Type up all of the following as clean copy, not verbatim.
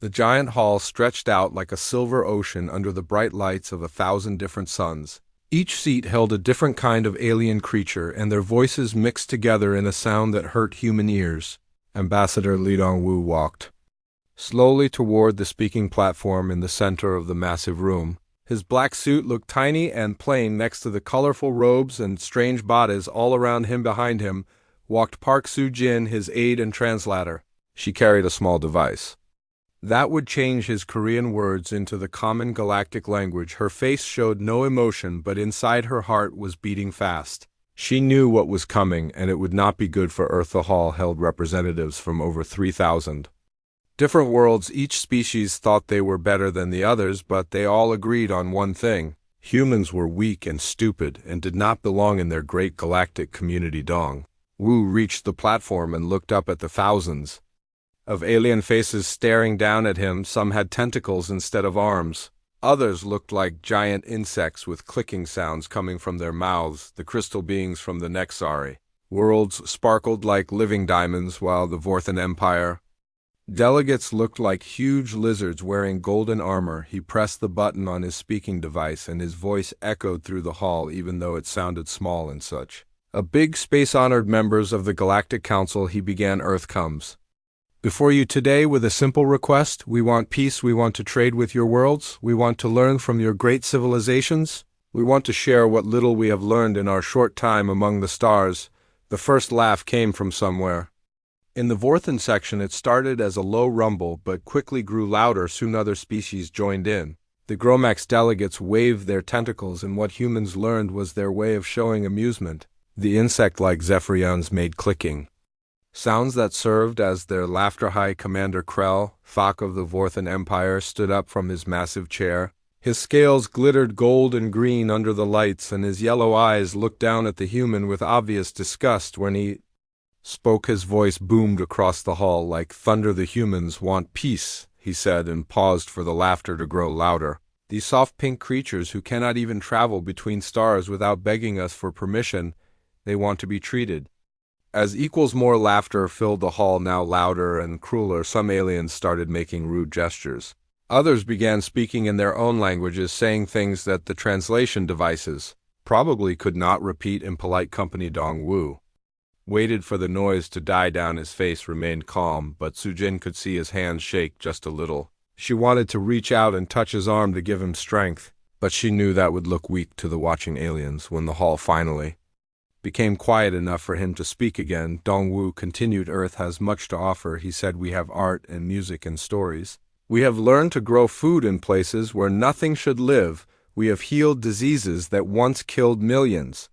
The giant hall stretched out like a silver ocean under the bright lights of 1,000 different suns. Each seat held a different kind of alien creature, and their voices mixed together in a sound that hurt human ears. Ambassador Li Dongwu walked slowly toward the speaking platform in the center of the massive room. His black suit looked tiny and plain next to the colorful robes and strange bodies all around him. Behind him walked Park Soo-jin, his aide and translator. She carried a small device that would change his Korean words into the common galactic language. Her face showed no emotion, but inside her heart was beating fast. She knew what was coming, and it would not be good for Earth. The hall held representatives from over 3,000 different worlds. Each species thought they were better than the others, but they all agreed on one thing. Humans were weak and stupid and did not belong in their great galactic community. Dong Wu reached the platform and looked up at the thousands of alien faces staring down at him. Some had tentacles instead of arms. Others looked like giant insects with clicking sounds coming from their mouths. The crystal beings from the Nexari worlds sparkled like living diamonds, while the Vorthan Empire delegates looked like huge lizards wearing golden armor. He pressed the button on his speaking device, and his voice echoed through the hall, even though it sounded small and such a big space-honored members of the Galactic Council. He began. Earth comes before you today with a simple request. We want peace. We want to trade with your worlds. We want to learn from your great civilizations. We want to share what little we have learned in our short time among the stars. The first laugh came from somewhere in the Vorthan section. It started as a low rumble, but quickly grew louder. Soon other species joined in. The Gromax delegates waved their tentacles, and what humans learned was their way of showing amusement. The insect-like Zephyrians made clicking sounds that served as their laughter. High Commander Krell, Thok of the Vorthan Empire, stood up from his massive chair. His scales glittered gold and green under the lights, and his yellow eyes looked down at the human with obvious disgust. When he spoke, his voice boomed across the hall like thunder. The humans want peace, he said, and paused for the laughter to grow louder. These soft pink creatures who cannot even travel between stars without begging us for permission, they want to be treated as equals. More laughter filled the hall, now louder and crueler. Some aliens started making rude gestures. Others began speaking in their own languages, saying things that the translation devices probably could not repeat in polite company. Dong Wu waited for the noise to die down. His face remained calm, but Soo-jin could see his hands shake just a little. She wanted to reach out and touch his arm to give him strength, but she knew that would look weak to the watching aliens. When the hall finally became quiet enough for him to speak again, Dong Wu continued. Earth has much to offer, he said. We have art and music and stories. We have learned to grow food in places where nothing should live. We have healed diseases that once killed millions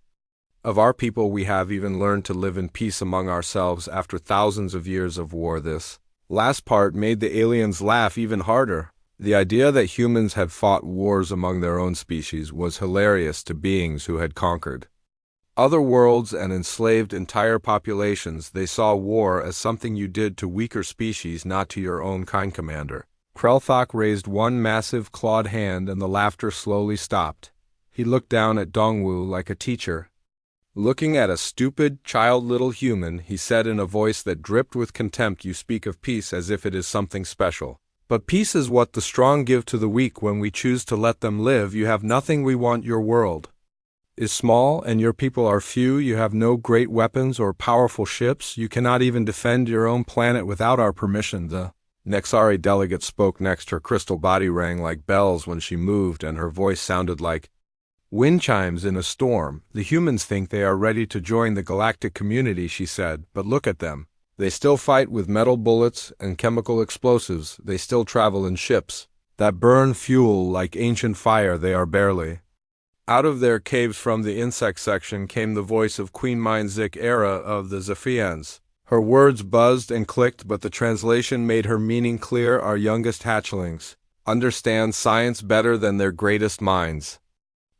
of our people. We have even learned to live in peace among ourselves after thousands of years of war. This last part made the aliens laugh even harder. The idea that humans had fought wars among their own species was hilarious to beings who had conquered other worlds and enslaved entire populations. They saw war as something you did to weaker species, not to your own kind. Commander Krelthok raised one massive clawed hand, and the laughter slowly stopped. He looked down at Dongwu like a teacher looking at a stupid, child little human. He said in a voice that dripped with contempt, you speak of peace as if it is something special. But peace is what the strong give to the weak when we choose to let them live. You have nothing. We want your world is small and your people are few. You have no great weapons or powerful ships. You cannot even defend your own planet without our permission. The Nexari delegate spoke next. Her crystal body rang like bells when she moved, and her voice sounded like wind chimes in a storm. The humans think they are ready to join the galactic community, she said, but look at them. They still fight with metal bullets and chemical explosives. They still travel in ships that burn fuel like ancient fire. They are barely out of their caves. From the insect section came the voice of Queen Mindzik Era of the Zephyrians. Her words buzzed and clicked, but the translation made her meaning clear. Our youngest hatchlings understand science better than their greatest minds,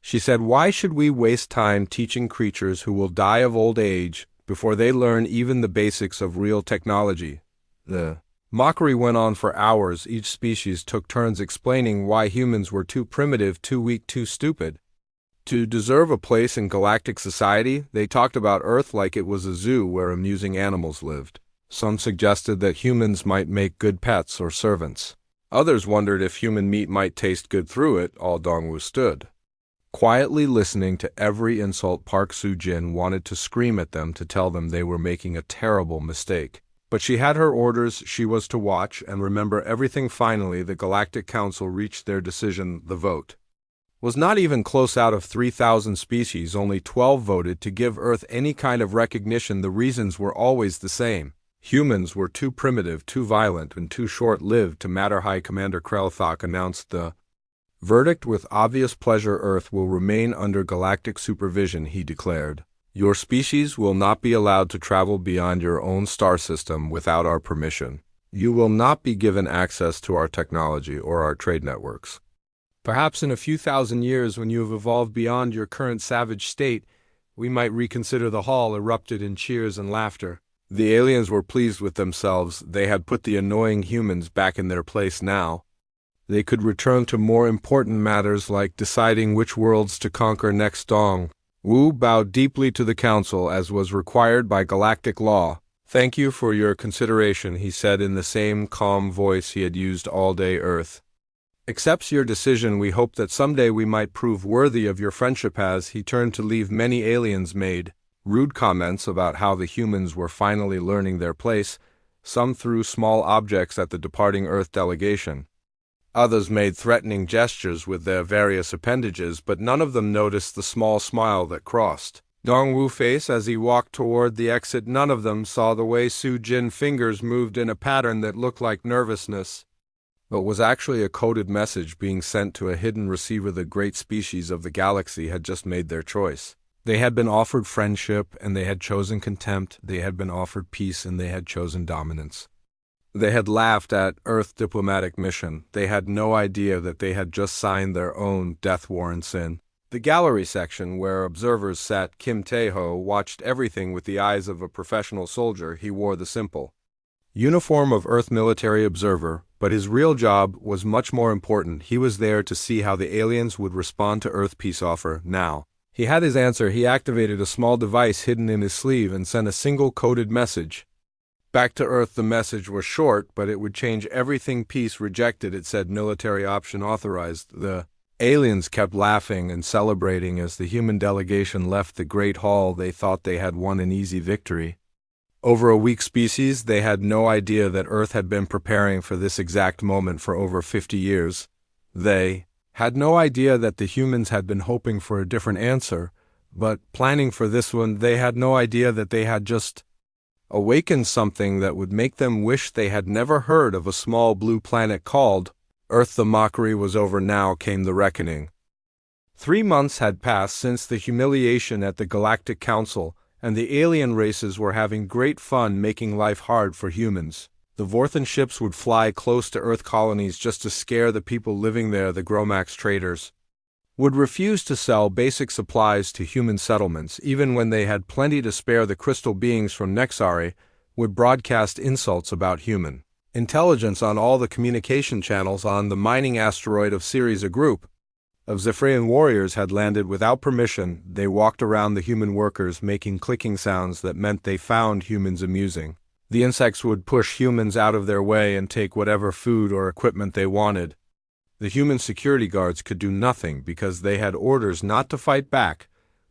she said. Why should we waste time teaching creatures who will die of old age before they learn even the basics of real technology? The mockery went on for hours. Each species took turns explaining why humans were too primitive, too weak, too stupid to deserve a place in galactic society. They talked about Earth like it was a zoo where amusing animals lived. Some suggested that humans might make good pets or servants. Others wondered if human meat might taste good through it. All Dongwu stood, quietly listening to every insult. Park Soo-jin wanted to scream at them to tell them they were making a terrible mistake. But she had her orders. She was to watch and remember everything. Finally, the Galactic Council reached their decision. The vote was not even close. Out of 3,000 species, only 12 voted to give Earth any kind of recognition. The reasons were always the same. Humans were too primitive, too violent, and too short-lived to matter. High Commander Krelthok announced the verdict with obvious pleasure. Earth will remain under galactic supervision, he declared. Your species will not be allowed to travel beyond your own star system without our permission. You will not be given access to our technology or our trade networks. Perhaps in a few thousand years, when you have evolved beyond your current savage state, we might reconsider. The hall erupted in cheers and laughter. The aliens were pleased with themselves. They had put the annoying humans back in their place. Now they could return to more important matters like deciding which worlds to conquer next. Dong Wu bowed deeply to the council, as was required by galactic law. Thank you for your consideration, he said in the same calm voice he had used all day. Earth accepts your decision. We hope that someday we might prove worthy of your friendship. As he turned to leave, many aliens made rude comments about how the humans were finally learning their place. Some threw small objects at the departing Earth delegation. Others made threatening gestures with their various appendages, but none of them noticed the small smile that crossed Dongwu's face as he walked toward the exit. None of them saw the way Soo-jin's fingers moved in a pattern that looked like nervousness, but was actually a coded message being sent to a hidden receiver. The great species of the galaxy had just made their choice. They had been offered friendship, and they had chosen contempt. They had been offered peace, and they had chosen dominance. They had laughed at Earth diplomatic mission. They had no idea that they had just signed their own death warrants. In the gallery section, where observers sat, Kim Tae-ho watched everything with the eyes of a professional soldier. He wore the simple uniform of Earth military observer, but his real job was much more important. He was there to see how the aliens would respond to Earth peace offer. Now he had his answer. He activated a small device hidden in his sleeve and sent a single coded message back to Earth. The message was short, but it would change everything. Peace rejected. It said military option authorized. The aliens kept laughing and celebrating as the human delegation left the Great Hall. They thought they had won an easy victory over a weak species. They had no idea that Earth had been preparing for this exact moment for over 50 years. They had no idea that the humans had been hoping for a different answer, but planning for this one. They had no idea that they had just awakened something that would make them wish they had never heard of a small blue planet called Earth. The mockery was over. Now came the reckoning. 3 months had passed since the humiliation at the Galactic Council, and the alien races were having great fun making life hard for humans. The Vorthan ships would fly close to Earth colonies just to scare the people living there. The Gromax traders would refuse to sell basic supplies to human settlements, even when they had plenty to spare. The crystal beings from Nexari would broadcast insults about human intelligence on all the communication channels. On the mining asteroid of Ceres, a group of Zephyrian warriors had landed without permission. They walked around the human workers, making clicking sounds that meant they found humans amusing. The insects would push humans out of their way and take whatever food or equipment they wanted. The human security guards could do nothing because they had orders not to fight back,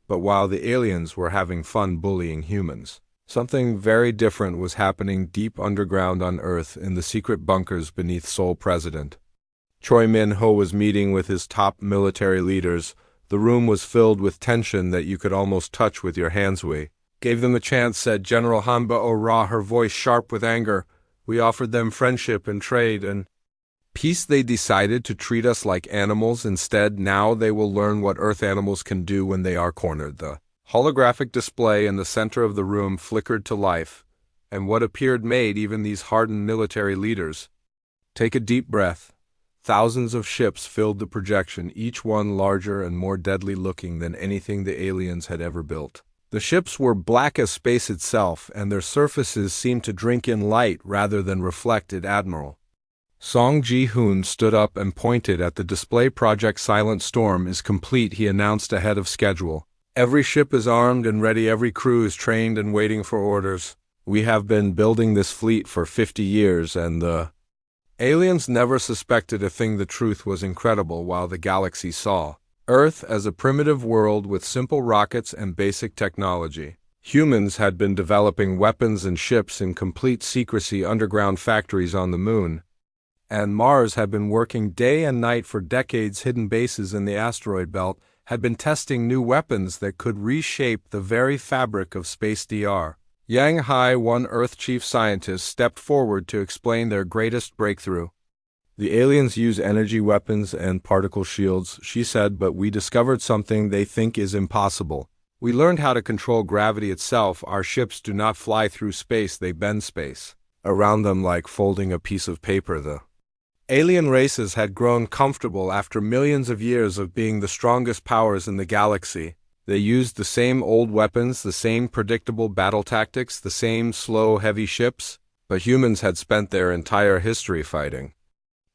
but while the aliens were having fun bullying humans, something very different was happening deep underground on Earth in the secret bunkers beneath Seoul. President Choi Min-ho was meeting with his top military leaders. The room was filled with tension that you could almost touch with your hands. We gave them a chance, said General Hanba Ora, her voice sharp with anger. We offered them friendship and trade and peace. They decided to treat us like animals instead. Now they will learn what Earth animals can do when they are cornered. The holographic display in the center of the room flickered to life, and what appeared made even these hardened military leaders take a deep breath. Thousands of ships filled the projection, each one larger and more deadly looking than anything the aliens had ever built. The ships were black as space itself, and their surfaces seemed to drink in light rather than reflect it. Admiral Song Ji-hoon stood up and pointed at the display. Project Silent Storm is complete, he announced ahead of schedule. Every ship is armed and ready. Every crew is trained and waiting for orders. We have been building this fleet for 50 years, and the Aliens never suspected a thing. The truth was incredible while the galaxy saw Earth as a primitive world with simple rockets and basic technology. Humans had been developing weapons and ships in complete secrecy underground factories on the moon, and Mars had been working day and night for decades. Hidden bases in the asteroid belt had been testing new weapons that could reshape the very fabric of space. Dr. Yang Hai, one Earth chief scientist, stepped forward to explain their greatest breakthrough. The aliens use energy weapons and particle shields, she said, but we discovered something they think is impossible. We learned how to control gravity itself. Our ships do not fly through space, they bend space around them like folding a piece of paper. The alien races had grown comfortable after millions of years of being the strongest powers in the galaxy. They used the same old weapons, the same predictable battle tactics, the same slow, heavy ships, but humans had spent their entire history fighting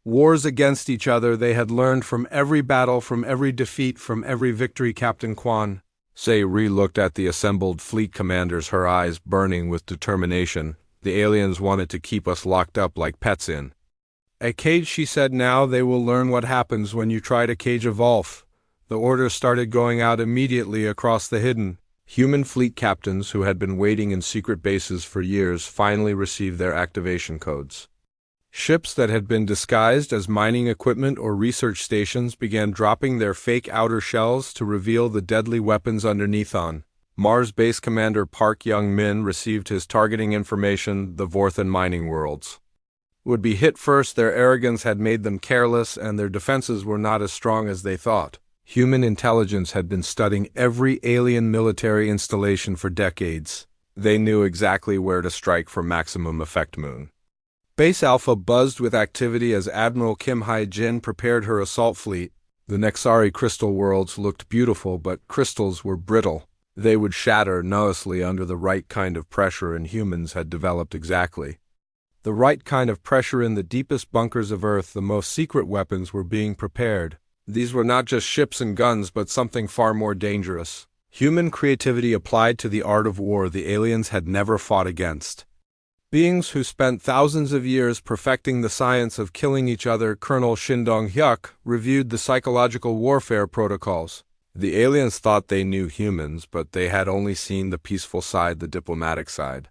wars against each other. They had learned from every battle, from every defeat, from every victory. Captain Quan Se-Ri looked at the assembled fleet commanders, her eyes burning with determination. The aliens wanted to keep us locked up like pets in a cage, she said. Now they will learn what happens when you try to cage a wolf. The orders started going out immediately across the hidden. Human fleet captains who had been waiting in secret bases for years finally received their activation codes. Ships that had been disguised as mining equipment or research stations began dropping their fake outer shells to reveal the deadly weapons underneath. On Mars base, Commander Park Young-min received his targeting information. The Vorthan mining worlds would be hit first. Their arrogance had made them careless, and their defenses were not as strong as they thought. Human intelligence had been studying every alien military installation for decades. They knew exactly where to strike for maximum effect. Moon Base Alpha buzzed with activity as Admiral Kim Hai-jin prepared her assault fleet. The Nexari crystal worlds looked beautiful, but crystals were brittle. They would shatter noisily under the right kind of pressure, and humans had developed exactly the right kind of pressure in the deepest bunkers of Earth. The most secret weapons were being prepared. These were not just ships and guns, but something far more dangerous. Human creativity applied to the art of war the aliens had never fought against. Beings who spent thousands of years perfecting the science of killing each other. Colonel Shindong-hyuk reviewed the psychological warfare protocols. The aliens thought they knew humans, but they had only seen the peaceful side, the diplomatic side.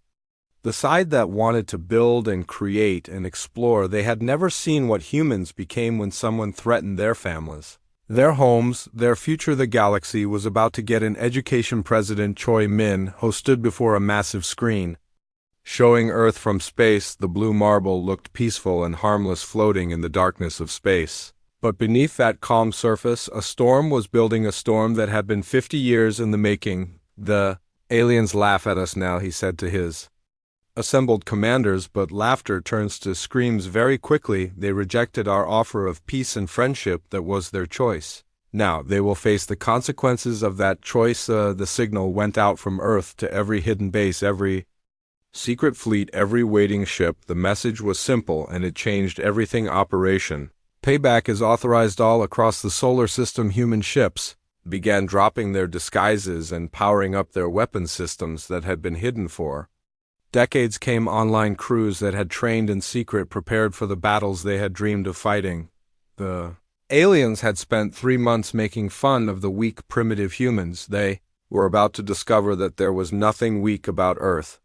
The side that wanted to build and create and explore. They had never seen what humans became when someone threatened their families, their homes, their future. The galaxy was about to get an education. President Choi Min-ho stood before a massive screen, showing Earth from space. The blue marble looked peaceful and harmless, floating in the darkness of space. But beneath that calm surface, a storm was building, a storm that had been 50 years in the making. The aliens laugh at us now, he said to his assembled commanders, but laughter turns to screams very quickly. They rejected our offer of peace and friendship that was their choice. Now they will face the consequences of that choice. The signal went out from Earth to every hidden base, every secret fleet, every waiting ship. The message was simple, and it changed everything. Operation Payback is authorized all across the solar system. Human ships began dropping their disguises and powering up their weapon systems that had been hidden for decades. Came online crews that had trained in secret, prepared for the battles they had dreamed of fighting. The aliens had spent 3 months making fun of the weak, primitive humans. They were about to discover that there was nothing weak about Earth,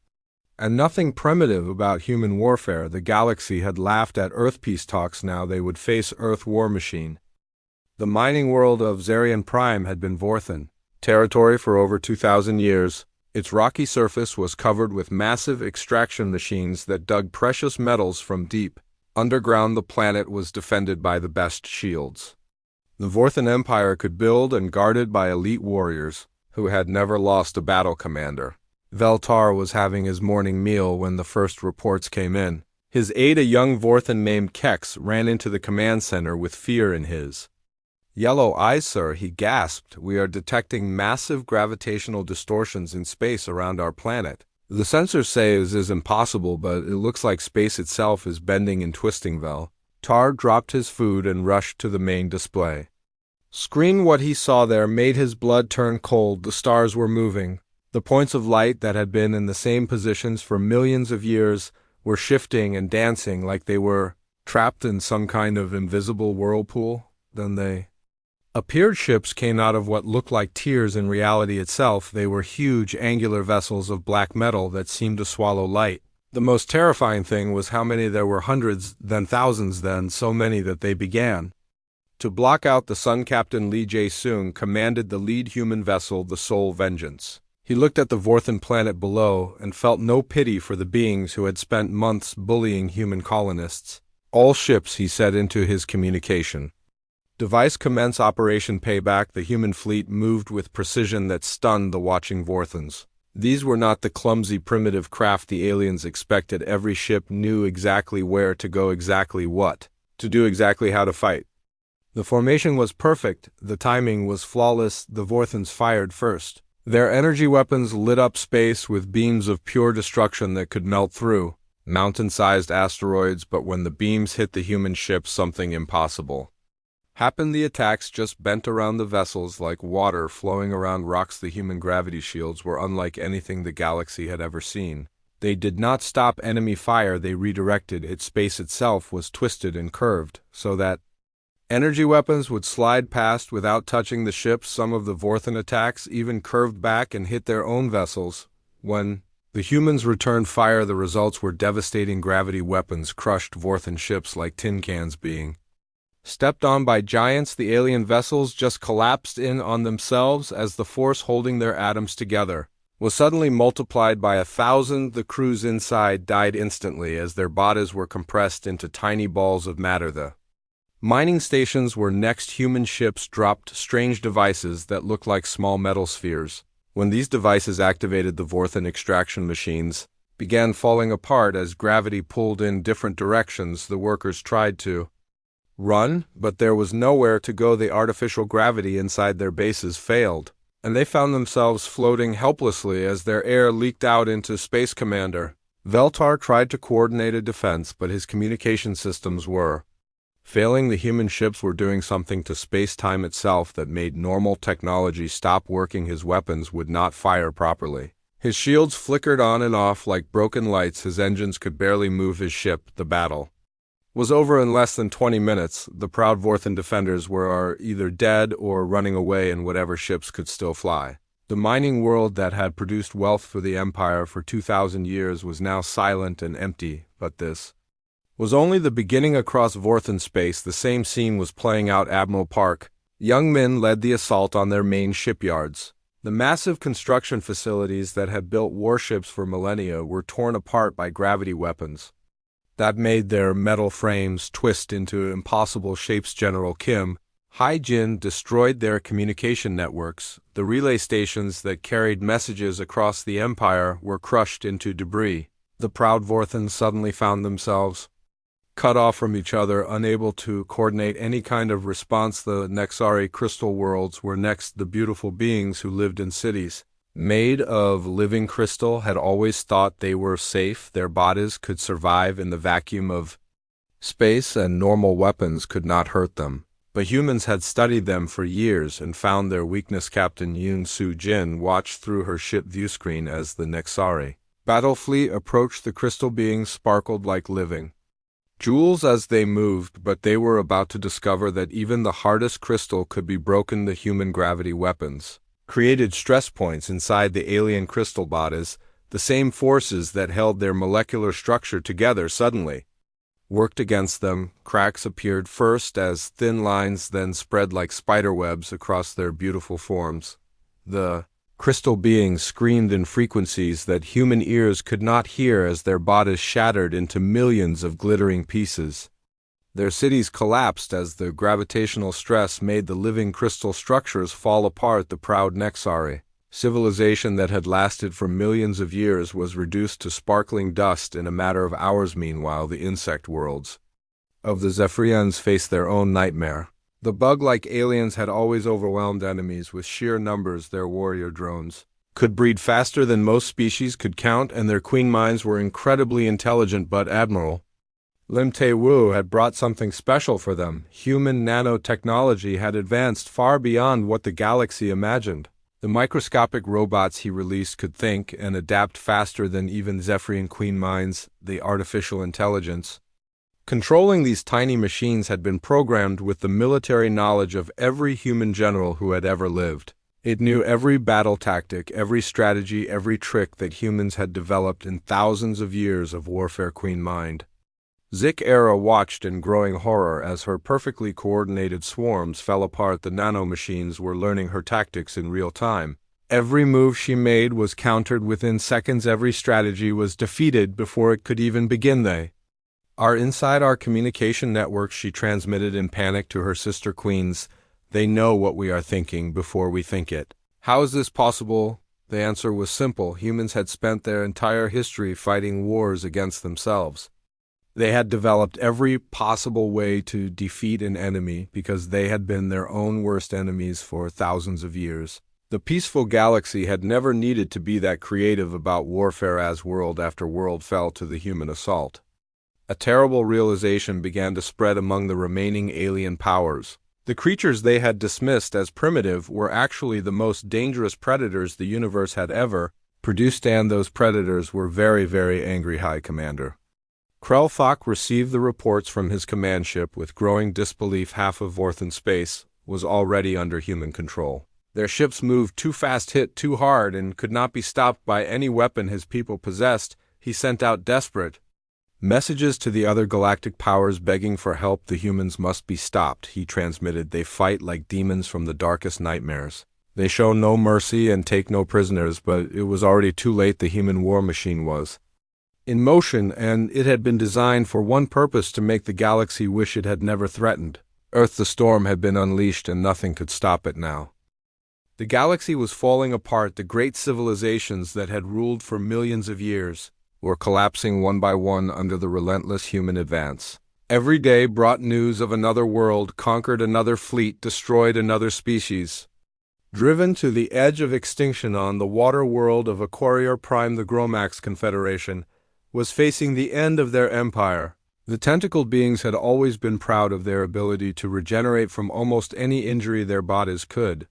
and nothing primitive about human warfare. The galaxy had laughed at Earth peace talks. Now they would face Earth war machine. The mining world of Zarian Prime had been Vorthan territory for over 2,000 years. Its rocky surface was covered with massive extraction machines that dug precious metals from deep underground. The planet was defended by the best shields the Vorthan Empire could build, and guarded by elite warriors who had never lost a battle. Commander Veltar was having his morning meal when the first reports came in. His aide, a young Vorthan named Kex, ran into the command center with fear in his yellow eyes. Sir, he gasped, we are detecting massive gravitational distortions in space around our planet. The sensors say it is impossible, but it looks like space itself is bending and twisting. Veltar dropped his food and rushed to the main display screen. What he saw there made his blood turn cold. The stars were moving. The points of light that had been in the same positions for millions of years were shifting and dancing like they were trapped in some kind of invisible whirlpool. Then they appeared. Ships came out of what looked like tears. In reality itself, they were huge angular vessels of black metal that seemed to swallow light. The most terrifying thing was how many there were. Hundreds, then thousands, then so many that they began to block out the sun. Captain Lee Jae-sung commanded the lead human vessel, the Soul Vengeance. He looked at the Vorthan planet below and felt no pity for the beings who had spent months bullying human colonists. All ships, he said into his communication device, commence Operation Payback. The human fleet moved with precision that stunned the watching Vorthans. These were not the clumsy primitive craft the aliens expected. Every ship knew exactly where to go, exactly what to do, exactly how to fight. The formation was perfect, the timing was flawless. The Vorthans fired first. Their energy weapons lit up space with beams of pure destruction that could melt through mountain-sized asteroids, but when the beams hit the human ships, something impossible happened. The attacks just bent around the vessels like water flowing around rocks. The human gravity shields were unlike anything the galaxy had ever seen. They did not stop enemy fire, they redirected it. Space itself was twisted and curved, so that energy weapons would slide past without touching the ships. Some of the Vorthan attacks even curved back and hit their own vessels. When the humans returned fire, the results were devastating. Gravity weapons crushed Vorthan ships like tin cans being stepped on by giants. The alien vessels just collapsed in on themselves as the force holding their atoms together was suddenly multiplied by 1,000. The crews inside died instantly as their bodies were compressed into tiny balls of matter. The mining stations were next. Human ships dropped strange devices that looked like small metal spheres. When these devices activated, the Vorthan extraction machines began falling apart as gravity pulled in different directions. The workers tried to run, but there was nowhere to go. The artificial gravity inside their bases failed, and they found themselves floating helplessly as their air leaked out into space. Commander Veltar tried to coordinate a defense, but his communication systems were failing. The human ships were doing something to space-time itself that made normal technology stop working. His weapons would not fire properly. His shields flickered on and off like broken lights. His engines could barely move his ship. The battle was over in less than 20 minutes. The proud Vorthan defenders were either dead or running away in whatever ships could still fly. The mining world that had produced wealth for the Empire for 2,000 years was now silent and empty, but this was only the beginning. Across Vorthan space, the same scene was playing out. Admiral Park. Young men led the assault on their main shipyards. The massive construction facilities that had built warships for millennia were torn apart by gravity weapons that made their metal frames twist into impossible shapes. General Kim Hai-jin destroyed their communication networks. The relay stations that carried messages across the Empire were crushed into debris. The proud Vorthans suddenly found themselves cut off from each other, unable to coordinate any kind of response. The Nexari crystal worlds were next. The beautiful beings who lived in cities made of living crystal had always thought they were safe. Their bodies could survive in the vacuum of space, and normal weapons could not hurt them. But humans had studied them for years and found their weakness. Captain Yoon Soo-jin watched through her ship viewscreen as the Nexari battle fleet approached. The crystal beings sparkled like living jewels as they moved, but they were about to discover that even the hardest crystal could be broken. The human gravity weapons created stress points inside the alien crystal bodies. The same forces that held their molecular structure together suddenly worked against them. Cracks appeared first as thin lines, then spread like spiderwebs across their beautiful forms. The crystal beings screamed in frequencies that human ears could not hear as their bodies shattered into millions of glittering pieces. Their cities collapsed as the gravitational stress made the living crystal structures fall apart. The proud Nexari civilization that had lasted for millions of years was reduced to sparkling dust in a matter of hours. Meanwhile, the insect worlds of the Zephyrians faced their own nightmare. The bug-like aliens had always overwhelmed enemies with sheer numbers. Their warrior drones could breed faster than most species could count, and their queen minds were incredibly intelligent. But Admiral Lim Tae-woo had brought something special for them. Human nanotechnology had advanced far beyond what the galaxy imagined. The microscopic robots he released could think and adapt faster than even Zephyrian queen minds. The artificial intelligence Controlling these tiny machines had been programmed with the military knowledge of every human general who had ever lived. It knew every battle tactic, every strategy, every trick that humans had developed in thousands of years of warfare queen mind. Zik-Era watched in growing horror as her perfectly coordinated swarms fell apart. The nanomachines were learning her tactics in real time. Every move she made was countered within seconds. Every strategy was defeated before it could even begin. They are inside our communication networks, she transmitted in panic to her sister queens. They know what we are thinking before we think it. How is this possible? The answer was simple. Humans had spent their entire history fighting wars against themselves. They had developed every possible way to defeat an enemy because they had been their own worst enemies for thousands of years. The peaceful galaxy had never needed to be that creative about warfare as world after world fell to the human assault. A terrible realization began to spread among the remaining alien powers. The creatures they had dismissed as primitive were actually the most dangerous predators the universe had ever produced, and those predators were very, very angry. High Commander Krelthok received the reports from his command ship with growing disbelief. Half of Vorthan space was already under human control. Their ships moved too fast, hit too hard, and could not be stopped by any weapon his people possessed. He sent out desperate messages to the other galactic powers begging for help. The humans must be stopped, he transmitted. They fight like demons from the darkest nightmares. They show no mercy and take no prisoners, but it was already too late. The human war machine was in motion, and it had been designed for one purpose: to make the galaxy wish it had never threatened. Earth, the storm had been unleashed, and nothing could stop it now. The galaxy was falling apart. The great civilizations that had ruled for millions of years were collapsing one by one under the relentless human advance. Every day brought news of another world, conquered another fleet, destroyed another species. Driven to the edge of extinction on the water world of Aquarior Prime, the Gromax Confederation was facing the end of their empire. The tentacled beings had always been proud of their ability to regenerate from almost any injury their bodies could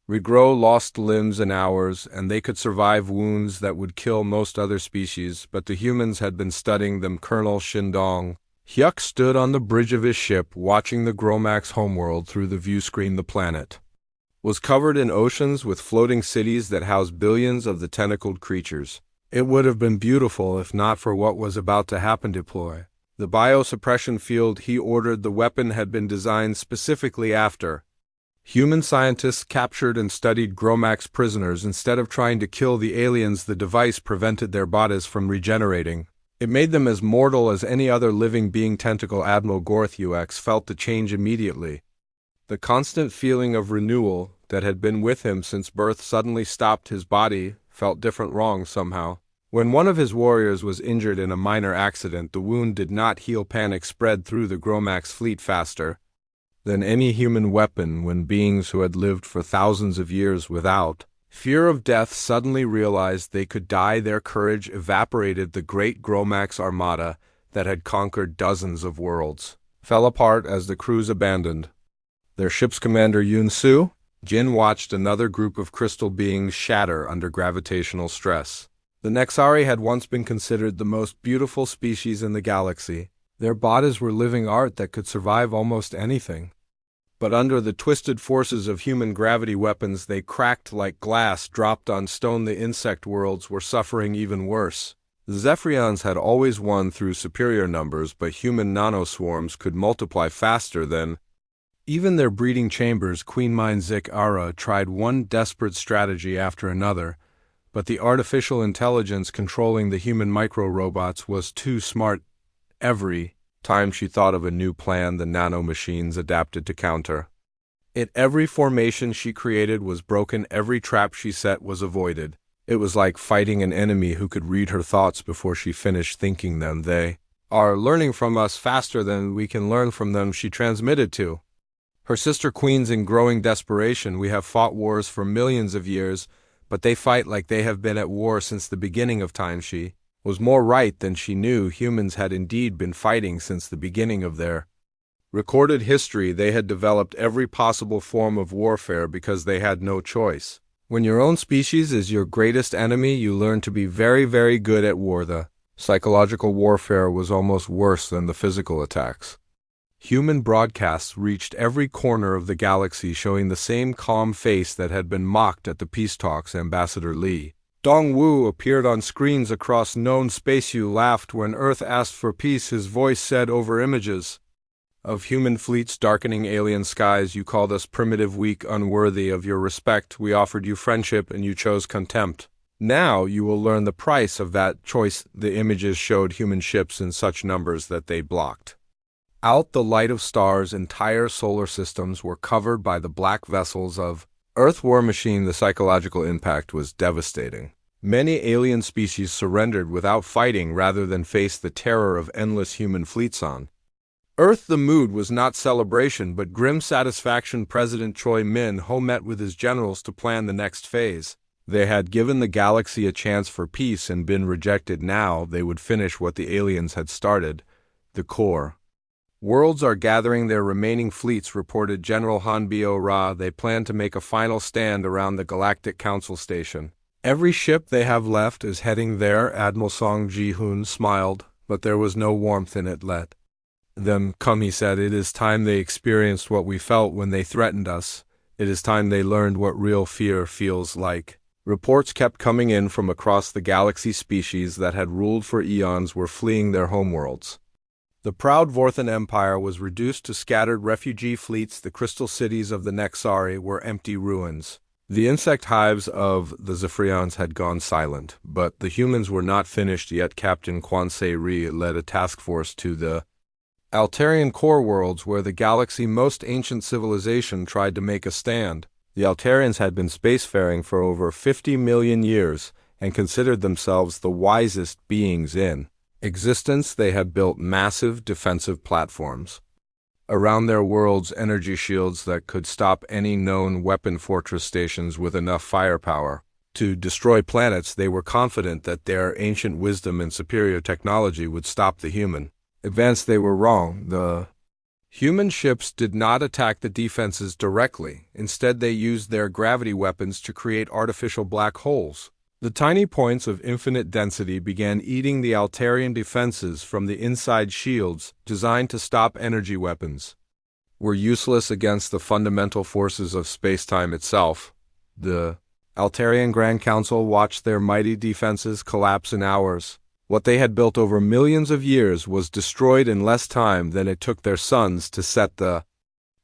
regrow lost limbs in hours, and they could survive wounds that would kill most other species, but the humans had been studying them. Colonel Shindong Hyuk stood on the bridge of his ship, watching the Gromax homeworld through the view screen. The planet was covered in oceans with floating cities that housed billions of the tentacled creatures. It would have been beautiful if not for what was about to happen. Deploy the biosuppression field, he ordered. The weapon had been designed specifically after human scientists captured and studied Gromax prisoners. Instead of trying to kill the aliens, the device prevented their bodies from regenerating. It made them as mortal as any other living being. Tentacle Admiral Gorth felt the change immediately. The constant feeling of renewal that had been with him since birth suddenly stopped. His body felt different, wrong somehow. When one of his warriors was injured in a minor accident, the wound did not heal. Panic spread through the Gromax fleet faster than any human weapon when beings who had lived for thousands of years without fear of death suddenly realized they could die. Their courage evaporated. The great Gromax armada that had conquered dozens of worlds fell apart as the crews abandoned their ship's commander. Yun-Su Jin watched another group of crystal beings shatter under gravitational stress. The Nexari had once been considered the most beautiful species in the galaxy. Their bodies were living art that could survive almost anything. But under the twisted forces of human gravity weapons, they cracked like glass dropped on stone. The insect worlds were suffering even worse. The Zephyrians had always won through superior numbers, but human nanoswarms could multiply faster than even their breeding chambers. Queen Mind Zik-Ara tried one desperate strategy after another, but the artificial intelligence controlling the human micro-robots was too smart. Every time she thought of a new plan, the nanomachines adapted to counter it. Every formation she created was broken. Every trap she set was avoided. It was like fighting an enemy who could read her thoughts before she finished thinking them. They are learning from us faster than we can learn from them, she transmitted to her sister queens in growing desperation. We have fought wars for millions of years, but they fight like they have been at war since the beginning of time. She was more right than she knew. Humans had indeed been fighting since the beginning of their recorded history. They had developed every possible form of warfare because they had no choice. When your own species is your greatest enemy, you learn to be very, very good at war. The Psychological warfare was almost worse than the physical attacks. Human broadcasts reached every corner of the galaxy showing the same calm face that had been mocked at the peace talks. Ambassador Li Dongwu appeared on screens across known space. You laughed when Earth asked for peace, his voice said over images of human fleets darkening alien skies. You called us primitive, weak, unworthy of your respect. We offered you friendship and you chose contempt. Now you will learn the price of that choice. The images showed human ships in such numbers that they blocked out the light of stars. Entire solar systems were covered by the black vessels of Earth war machine. The psychological impact was devastating. Many alien species surrendered without fighting rather than face the terror of endless human fleets on Earth. The mood was not celebration but grim satisfaction. President Choi Min-ho met with his generals to plan the next phase. They had given the galaxy a chance for peace and been rejected. Now they would finish what the aliens had started. The core worlds are gathering their remaining fleets, reported General Hanbyo Ra. They plan to make a final stand around the Galactic Council Station. Every ship they have left is heading there. Admiral Song Ji-hoon smiled, but there was no warmth in it. Let them come, he said. It is time they experienced what we felt when they threatened us. It is time they learned what real fear feels like. Reports kept coming in from across the galaxy. Species that had ruled for eons were fleeing their homeworlds. The proud Vorthan Empire was reduced to scattered refugee fleets. The crystal cities of the Nexari were empty ruins. The insect hives of the Zephyrians had gone silent, but the humans were not finished yet. Captain Quan Se-ri led a task force to the Altarian core worlds, where the galaxy's most ancient civilization tried to make a stand. The Altarians had been spacefaring for over 50 million years and considered themselves the wisest beings in existence. They had built massive defensive platforms around their worlds, energy shields that could stop any known weapon, fortress stations with enough firepower to destroy planets. They were confident that their ancient wisdom and superior technology would stop the human advance. They were wrong. The human ships did not attack the defenses directly. Instead, they used their gravity weapons to create artificial black holes. The tiny points of infinite density began eating the Altarian defenses from the inside. Shields, designed to stop energy weapons, were useless against the fundamental forces of spacetime itself. The Altarian Grand Council watched their mighty defenses collapse in hours. What they had built over millions of years was destroyed in less time than it took their sons to set. The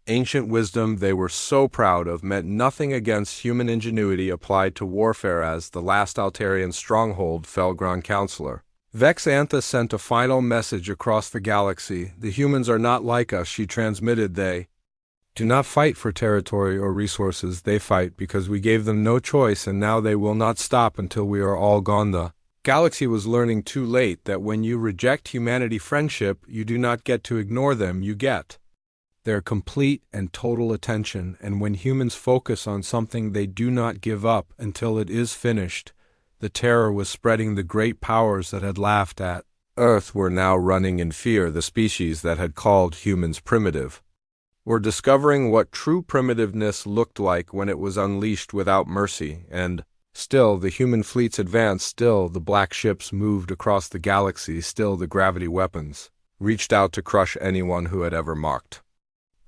ancient wisdom they were so proud of meant nothing against human ingenuity applied to warfare. As the last Altarian stronghold fell, Grand Counselor Vex Antha sent a final message across the galaxy. The humans are not like us, she transmitted. They do not fight for territory or resources. They fight because we gave them no choice, and now they will not stop until we are all gone. The galaxy was learning too late that when you reject humanity friendship, you do not get to ignore them, you get their complete and total attention. And when humans focus on something, they do not give up until it is finished. The terror was spreading. The great powers that had laughed at Earth were now running in fear. The species that had called humans primitive were discovering what true primitiveness looked like when it was unleashed without mercy. And still the human fleets advanced, still the black ships moved across the galaxy, still the gravity weapons reached out to crush anyone who had ever mocked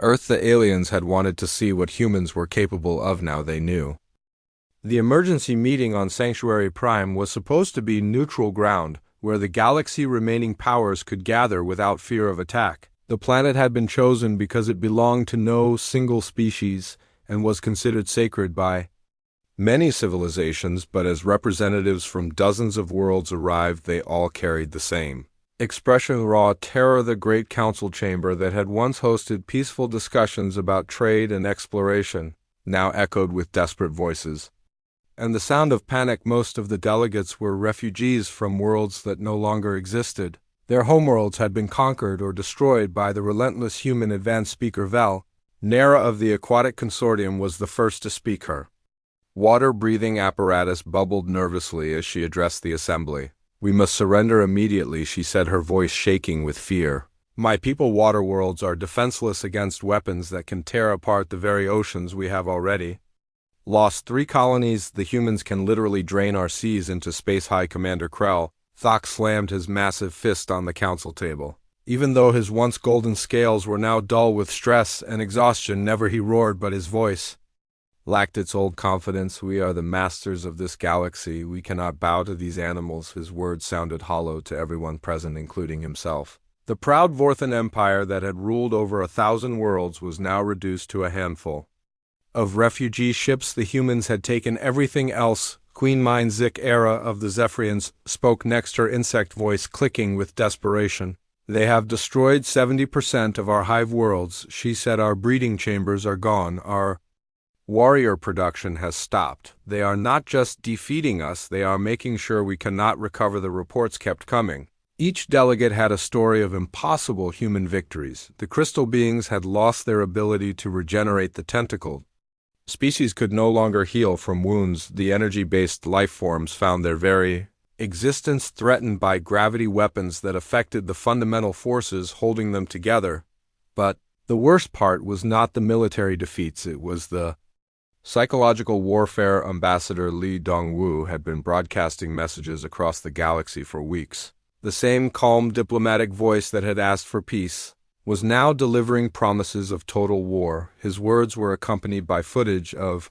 Earth. The aliens had wanted to see what humans were capable of. Now they knew. The emergency meeting on Sanctuary Prime was supposed to be neutral ground, where the galaxy remaining powers could gather without fear of attack. The planet had been chosen because it belonged to no single species and was considered sacred by many civilizations, but as representatives from dozens of worlds arrived, they all carried the same expression: raw terror. The great council chamber that had once hosted peaceful discussions about trade and exploration now echoed with desperate voices and the sound of panic. Most of the delegates were refugees from worlds that no longer existed. Their homeworlds had been conquered or destroyed by the relentless human advance. Speaker Vel Nera of the Aquatic Consortium was the first to speak. Her water-breathing apparatus bubbled nervously as she addressed the assembly. "We must surrender immediately," she said, her voice shaking with fear. "My people, water worlds are defenseless against weapons that can tear apart the very oceans we have already lost. 3 colonies. The humans can literally drain our seas into space." High Commander Krell Thok slammed his massive fist on the council table. Even though his once golden scales were now dull with stress and exhaustion, never he roared, but his voice lacked its old confidence. We are the masters of this galaxy. We cannot bow to these animals. His words sounded hollow to everyone present, including himself. The proud Vorthan Empire that had ruled over 1,000 worlds was now reduced to a handful of refugee ships. The humans had taken everything else. Queen Mind-Zik Era of the Zephyrians spoke next, her insect voice clicking with desperation. They have destroyed 70% of our hive worlds, she said. Our breeding chambers are gone. Our warrior production has stopped. They are not just defeating us, they are making sure we cannot recover. The reports kept coming. Each delegate had a story of impossible human victories. The crystal beings had lost their ability to regenerate. The tentacled species could no longer heal from wounds. The energy-based life forms found their very existence threatened by gravity weapons that affected the fundamental forces holding them together. But the worst part was not the military defeats, it was the psychological warfare. Ambassador Li Dongwu had been broadcasting messages across the galaxy for weeks. The same calm diplomatic voice that had asked for peace was now delivering promises of total war. His words were accompanied by footage of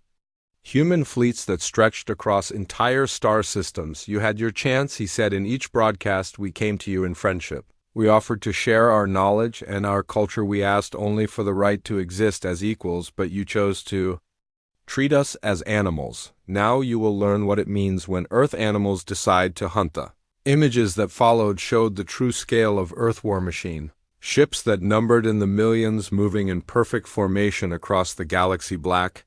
human fleets that stretched across entire star systems. You had your chance, he said in each broadcast. We came to you in friendship. We offered to share our knowledge and our culture. We asked only for the right to exist as equals, but you chose to treat us as animals. Now you will learn what it means when Earth animals decide to hunt. The images that followed showed the true scale of Earth war machine. Ships that numbered in the millions moving in perfect formation across the galaxy. Black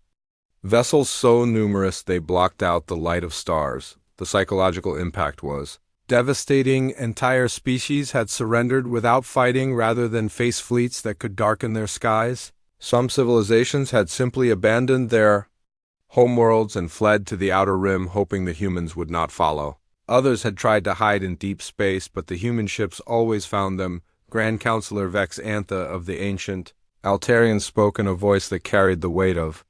vessels so numerous they blocked out the light of stars. The psychological impact was devastating. Entire species had surrendered without fighting rather than face fleets that could darken their skies. Some civilizations had simply abandoned their homeworlds and fled to the outer rim, hoping the humans would not follow. Others had tried to hide in deep space, but the human ships always found them. Grand Counselor Vex Antha of the ancient Altarian spoke in a voice that carried the weight of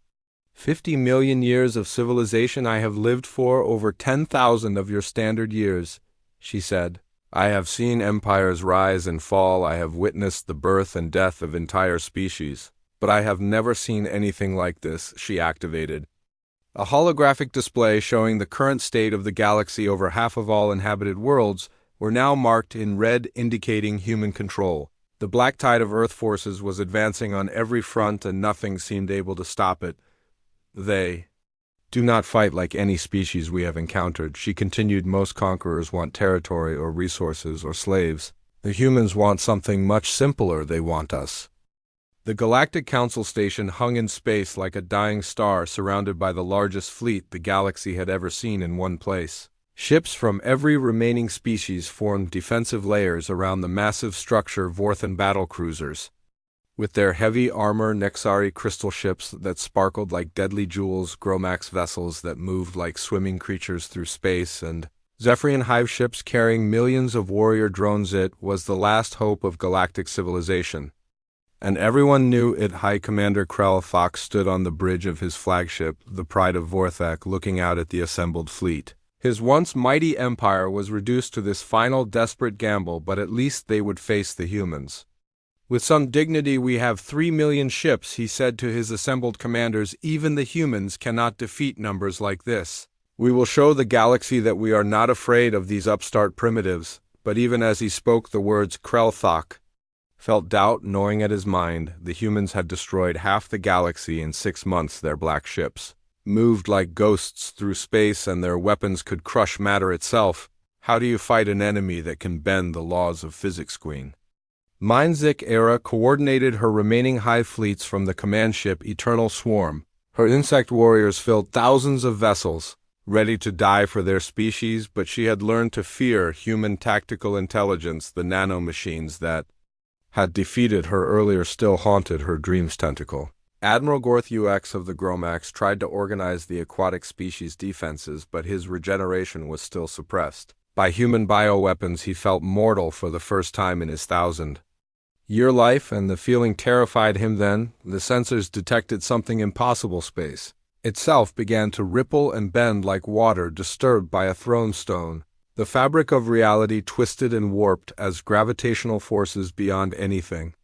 50 million years of civilization. I have lived for over 10,000 of your standard years, she said. I have seen empires rise and fall. I have witnessed the birth and death of entire species. But I have never seen anything like this. She activated a holographic display showing the current state of the galaxy. Over half of all inhabited worlds were now marked in red, indicating human control. The black tide of Earth forces was advancing on every front, and nothing seemed able to stop it. They do not fight like any species we have encountered, she continued. Most conquerors want territory or resources or slaves. The humans want something much simpler. They want us. The Galactic Council Station hung in space like a dying star, surrounded by the largest fleet the galaxy had ever seen in one place. Ships from every remaining species formed defensive layers around the massive structure. Vorthan battle cruisers, with their heavy armor, Nexari crystal ships that sparkled like deadly jewels, Gromax vessels that moved like swimming creatures through space, and Zephyrian hive ships carrying millions of warrior drones. It was the last hope of galactic civilization, and everyone knew it. High Commander Krell Thok stood on the bridge of his flagship, the Pride of Vorthak, looking out at the assembled fleet. His once mighty empire was reduced to this final desperate gamble, but at least they would face the humans with some dignity. We have 3 million ships, he said to his assembled commanders. Even the humans cannot defeat numbers like this. We will show the galaxy that we are not afraid of these upstart primitives. But even as he spoke the words, Krell Thok felt doubt gnawing at his mind. The humans had destroyed half the galaxy in 6 months. Their black ships moved like ghosts through space, and their weapons could crush matter itself. How do you fight an enemy that can bend the laws of physics? Queen Mind-Zik Era coordinated her remaining hive fleets from the command ship Eternal Swarm. Her insect warriors filled thousands of vessels, ready to die for their species, but she had learned to fear human tactical intelligence. The nanomachines that had defeated her earlier still haunted her dreams. Tentacle Admiral Gorth UX of the Gromax tried to organize the aquatic species' defenses, but his regeneration was still suppressed by human bioweapons. He felt mortal for the first time in his 1,000-year life, and the feeling terrified him. Then the sensors detected something impossible. Space itself began to ripple and bend like water disturbed by a throne stone. The fabric of reality twisted and warped as gravitational forces beyond anything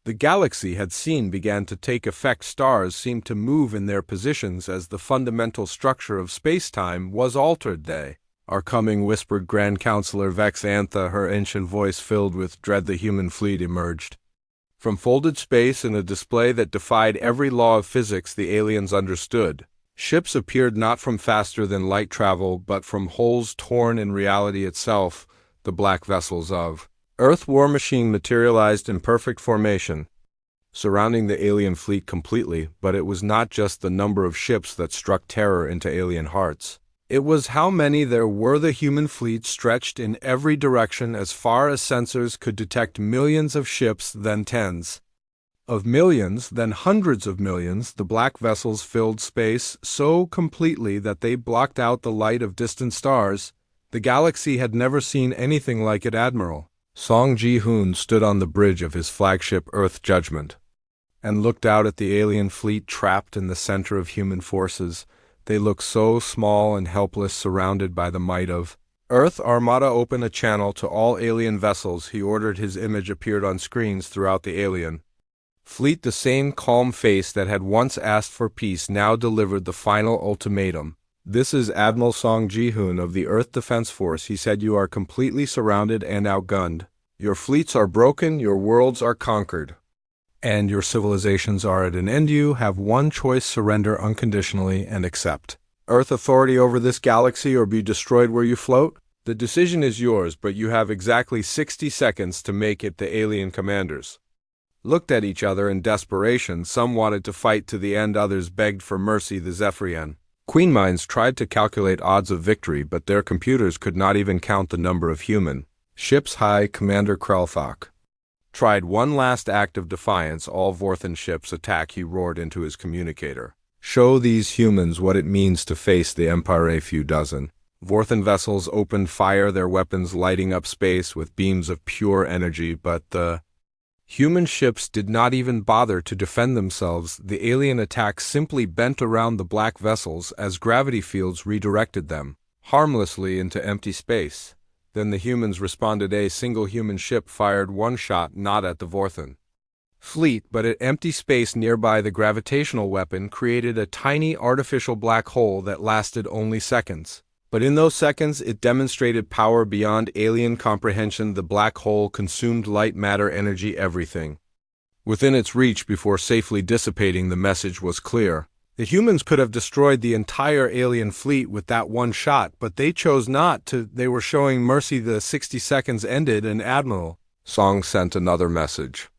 the galaxy had seen began to take effect. Stars seemed to move in their positions as the fundamental structure of space-time was altered. "They are coming," whispered Grand Counselor Vex Antha, her ancient voice filled with dread. The human fleet emerged from folded space in a display that defied every law of physics the aliens understood. Ships appeared not from faster than light travel, but from holes torn in reality itself. The black vessels of Earth war machine materialized in perfect formation, surrounding the alien fleet completely. But it was not just the number of ships that struck terror into alien hearts. It was how many there were. The human fleet stretched in every direction as far as sensors could detect. Millions of ships, then tens of millions, then hundreds of millions. The black vessels filled space so completely that they blocked out the light of distant stars. The galaxy had never seen anything like it. Admiral Song Ji-hoon stood on the bridge of his flagship Earth Judgment and looked out at the alien fleet trapped in the center of human forces. They looked so small and helpless, surrounded by the might of Earth. "Armada, open a channel to all alien vessels," he ordered. His image appeared on screens throughout the alien fleet. The same calm face that had once asked for peace now delivered the final ultimatum. "This is Admiral Song Ji-hoon of the Earth Defense Force," he said. "You are completely surrounded and outgunned. Your fleets are broken, your worlds are conquered, and your civilizations are at an end. You have one choice: surrender unconditionally and accept Earth authority over this galaxy, or be destroyed where you float. The decision is yours, but you have exactly 60 seconds to make it." The alien commanders looked at each other in desperation. Some wanted to fight to the end, others begged for mercy. The Zephyrian Queen minds tried to calculate odds of victory, but their computers could not even count the number of human ships. High Commander Krelthok tried one last act of defiance. "All Vorthan ships attack," he roared into his communicator. "Show these humans what it means to face the Empire." A few dozen Vorthan vessels opened fire, their weapons lighting up space with beams of pure energy, but the human ships did not even bother to defend themselves. The alien attack simply bent around the black vessels as gravity fields redirected them harmlessly into empty space. Then the humans responded. A single human ship fired one shot, not at the Vorthan fleet, but at empty space nearby. The gravitational weapon created a tiny artificial black hole that lasted only seconds. But in those seconds, it demonstrated power beyond alien comprehension. The black hole consumed light, matter, energy, everything within its reach before safely dissipating. The message was clear. The humans could have destroyed the entire alien fleet with that one shot, but they chose not to. They were showing mercy. The 60 seconds ended, and Admiral Song sent another message.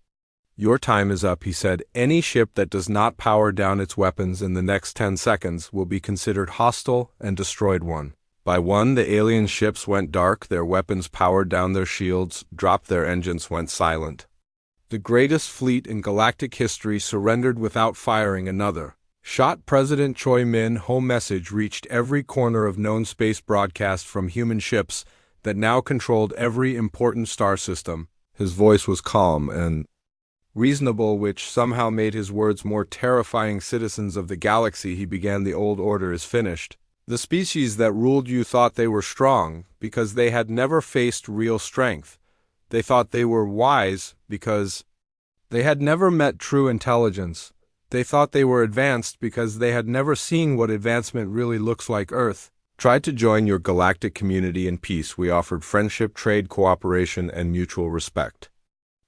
"Your time is up," he said. "Any ship that does not power down its weapons in the next 10 seconds will be considered hostile and destroyed." One by one, the alien ships went dark. Their weapons powered down, their shields dropped, their engines went silent. The greatest fleet in galactic history surrendered without firing another shot. President Choi Min-ho's message reached every corner of known space broadcast from human ships that now controlled every important star system. His voice was calm and reasonable, which somehow made his words more terrifying. "Citizens of the galaxy," he began, "the old order is finished. The species that ruled you thought they were strong because they had never faced real strength. They thought they were wise because they had never met true intelligence. They thought they were advanced because they had never seen what advancement really looks like. Earth tried to join your galactic community in peace. We offered friendship, trade, cooperation, and mutual respect.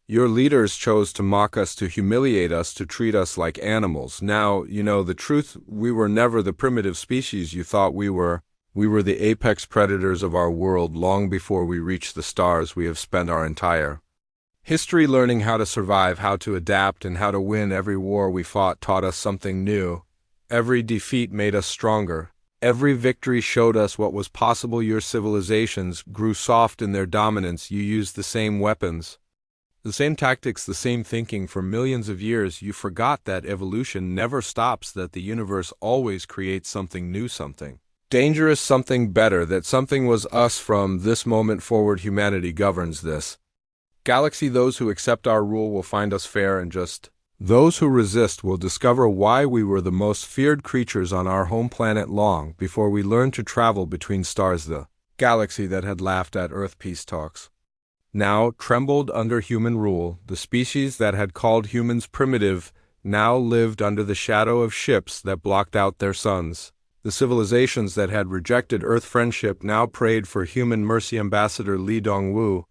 Your leaders chose to mock us, to humiliate us, to treat us like animals. Now, you know the truth. We were never the primitive species you thought we were. We were the apex predators of our world. Long before we reached the stars, we have spent our entire history learning how to survive, how to adapt, and how to win. Every war we fought taught us something new. Every defeat made us stronger. Every victory showed us what was possible. Your civilizations grew soft in their dominance. You used the same weapons, the same tactics, the same thinking for millions of years. You forgot that evolution never stops, that the universe always creates something new, something dangerous, something better, that something was us. From this moment forward, humanity governs this galaxy. Those who accept our rule will find us fair and just. Those who resist will discover why we were the most feared creatures on our home planet. Long before we learned to travel between stars, the galaxy that had laughed at Earth peace talks, now trembled under human rule. The species that had called humans primitive now lived under the shadow of ships that blocked out their suns. The civilizations that had rejected Earth friendship now prayed for human mercy. Ambassador Li Dongwu,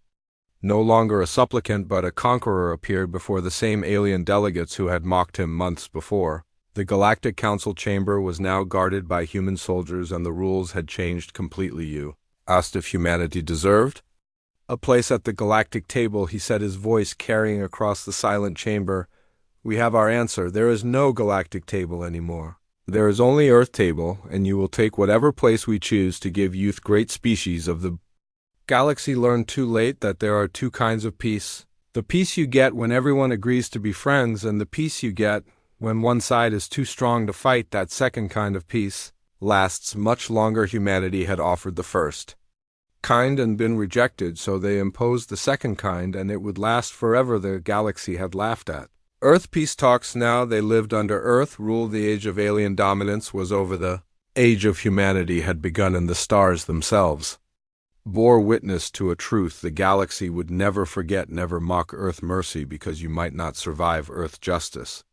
no longer a supplicant but a conqueror, appeared before the same alien delegates who had mocked him months before. The Galactic Council chamber was now guarded by human soldiers, and the rules had changed completely. You asked if humanity deserved a place at the galactic table, he said, his voice carrying across the silent chamber. We have our answer. There is no galactic table anymore. There is only Earth table, and you will take whatever place we choose to give youth great species of the galaxy. Learned too late that there are two kinds of peace. The peace you get when everyone agrees to be friends, and the peace you get when one side is too strong to fight. That second kind of peace lasts much longer. Humanity had offered the first kind and been rejected, so they imposed the second kind, and it would last forever. The galaxy had laughed at Earth peace talks. Now they lived under Earth rule. The age of alien dominance was over. The age of humanity had begun, and the stars themselves bore witness to a truth. The galaxy would never forget, never mock Earth mercy, because you might not survive Earth justice.